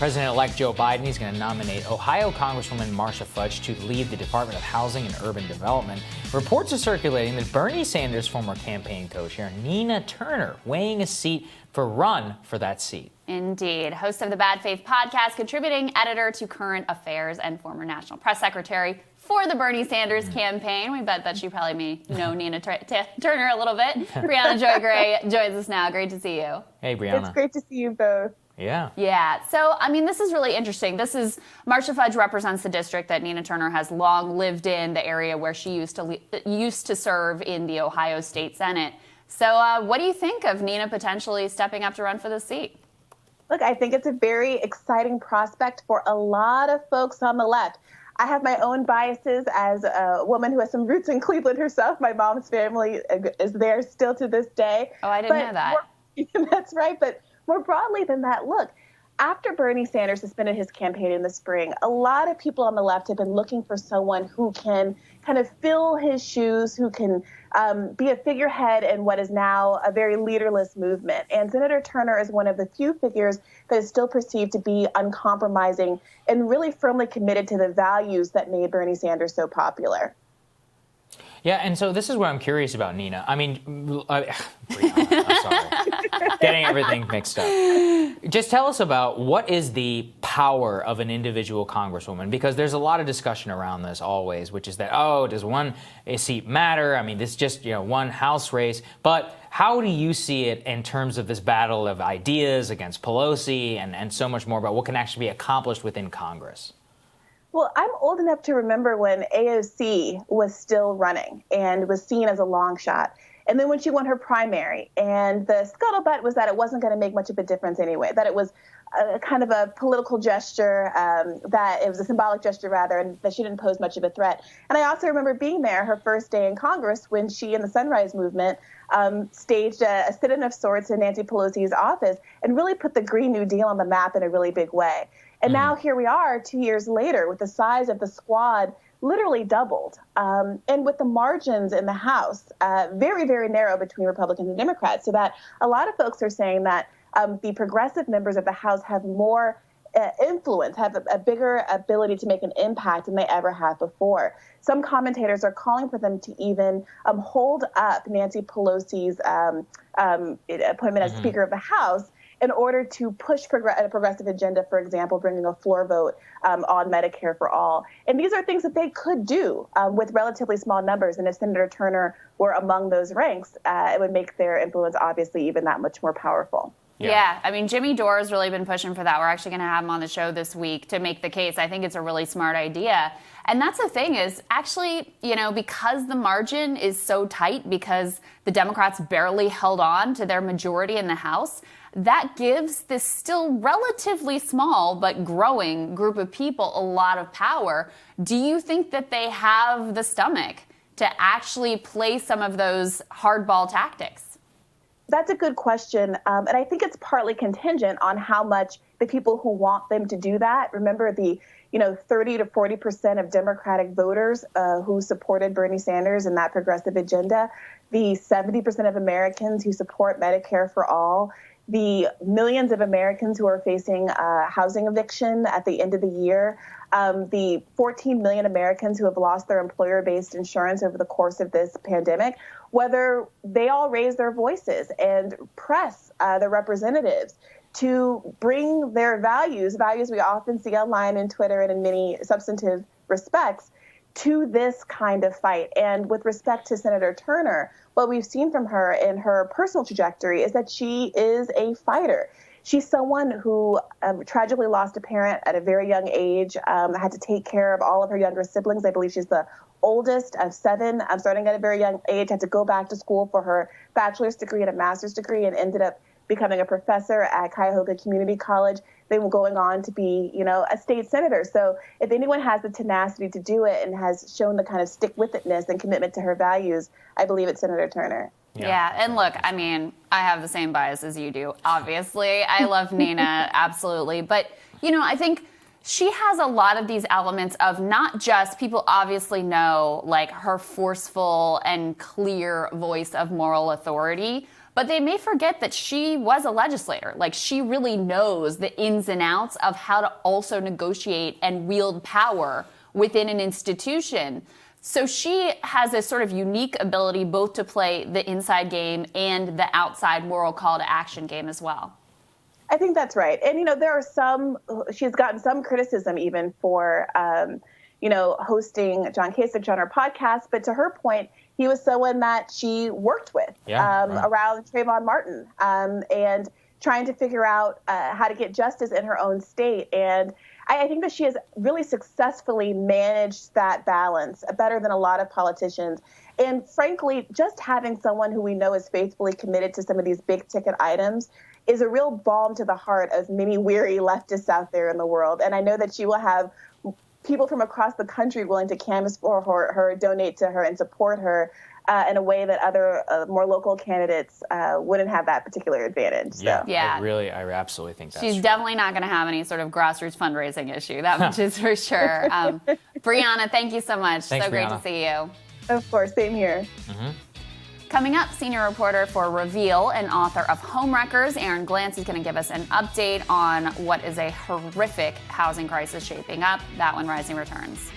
President-elect Joe Biden is going to nominate Ohio Congresswoman Marcia Fudge to lead the Department of Housing and Urban Development. Reports are circulating that Bernie Sanders' former campaign co-chair Nina Turner weighing a seat run for that seat. Indeed. Host of the Bad Faith podcast, contributing editor to Current Affairs, and former national press secretary for the Bernie Sanders campaign. We bet that you probably may know Nina Turner a little bit. Briahna Joy Gray joins us now. Great to see you. Hey, Briahna. It's great to see you both. Yeah. So, I mean, this is really interesting. Marcia Fudge represents the district that Nina Turner has long lived in, the area where she used to serve in the Ohio State Senate. So what do you think of Nina potentially stepping up to run for this seat? Look, I think it's a very exciting prospect for a lot of folks on the left. I have my own biases as a woman who has some roots in Cleveland herself. My mom's family is there still to this day. Oh, I didn't know that. That's right. But more broadly than that, look, after Bernie Sanders suspended his campaign in the spring, a lot of people on the left have been looking for someone who can kind of fill his shoes, who can be a figurehead in what is now a very leaderless movement. And Senator Turner is one of the few figures that is still perceived to be uncompromising and really firmly committed to the values that made Bernie Sanders so popular. Yeah, and so this is what I'm curious about, Nina. I mean, Briahna, I'm sorry. Getting everything mixed up. Just tell us about what is the power of an individual congresswoman, because there's a lot of discussion around this always, which is that, does one seat matter? I mean, this is just, one House race. But how do you see it in terms of this battle of ideas against Pelosi and so much more about what can actually be accomplished within Congress? Well, I'm old enough to remember when AOC was still running and was seen as a long shot. And then when she won her primary, and the scuttlebutt was that it wasn't going to make much of a difference anyway, that it was a kind of a political gesture, that it was a symbolic gesture rather, and that she didn't pose much of a threat. And I also remember being there her first day in Congress when she and the Sunrise Movement staged a sit-in of sorts in Nancy Pelosi's office and really put the Green New Deal on the map in a really big way. And now here we are 2 years later with the size of the squad literally doubled. And with the margins in the House very, very narrow between Republicans and Democrats, so that a lot of folks are saying that the progressive members of the House have more influence, have a bigger ability to make an impact than they ever have before. Some commentators are calling for them to even hold up Nancy Pelosi's appointment as Speaker of the House in order to push a progressive agenda, for example, bringing a floor vote on Medicare for all. And these are things that they could do with relatively small numbers. And if Senator Turner were among those ranks, it would make their influence obviously even that much more powerful. Yeah, I mean, Jimmy Dore has really been pushing for that. We're actually going to have him on the show this week to make the case. I think it's a really smart idea. And that's the thing is actually, because the margin is so tight, because the Democrats barely held on to their majority in the House, that gives this still relatively small but growing group of people a lot of power. Do you think that they have the stomach to actually play some of those hardball tactics? That's a good question. And I think it's partly contingent on how much the people who want them to do that. Remember the 30 to 40% of Democratic voters who supported Bernie Sanders and that progressive agenda, the 70% of Americans who support Medicare for all, the millions of Americans who are facing housing eviction at the end of the year, the 14 million Americans who have lost their employer-based insurance over the course of this pandemic, whether they all raise their voices and press their representatives to bring their values we often see online in Twitter and in many substantive respects, to this kind of fight. And with respect to Senator Turner, what we've seen from her in her personal trajectory is that she is a fighter. She's someone who tragically lost a parent at a very young age, had to take care of all of her younger siblings. I believe she's the oldest of 7, starting at a very young age, had to go back to school for her bachelor's degree and a master's degree, and ended up becoming a professor at Cuyahoga Community College, then going on to be, a state senator. So if anyone has the tenacity to do it and has shown the kind of stick-with-itness and commitment to her values, I believe it's Senator Turner. Yeah, and look, I mean, I have the same bias as you do, obviously. I love Nina, absolutely. But, I think she has a lot of these elements of not just, people obviously know, like, her forceful and clear voice of moral authority, But they may forget that she was a legislator. Like, she really knows the ins and outs of how to also negotiate and wield power within an institution. So she has a sort of unique ability both to play the inside game and the outside moral call to action game as well. I think that's right. And, she's gotten some criticism even for, hosting John Kasich on her podcast. But to her point, he was someone that she worked with around Trayvon Martin and trying to figure out how to get justice in her own state. And I think that she has really successfully managed that balance better than a lot of politicians. And frankly, just having someone who we know is faithfully committed to some of these big ticket items is a real balm to the heart of many weary leftists out there in the world. And I know that she will have people from across the country willing to canvass for her, donate to her, and support her in a way that other more local candidates wouldn't have that particular advantage. So. Yeah. I absolutely think that's She's true. Definitely not going to have any sort of grassroots fundraising issue. That much is for sure. Briahna, thank you so much. Thanks, so great Briahna. to see you. Of course, same here. Mm-hmm. Coming up, senior reporter for Reveal and author of Homewreckers, Aaron Glantz, is going to give us an update on what is a horrific housing crisis shaping up. That when Rising returns.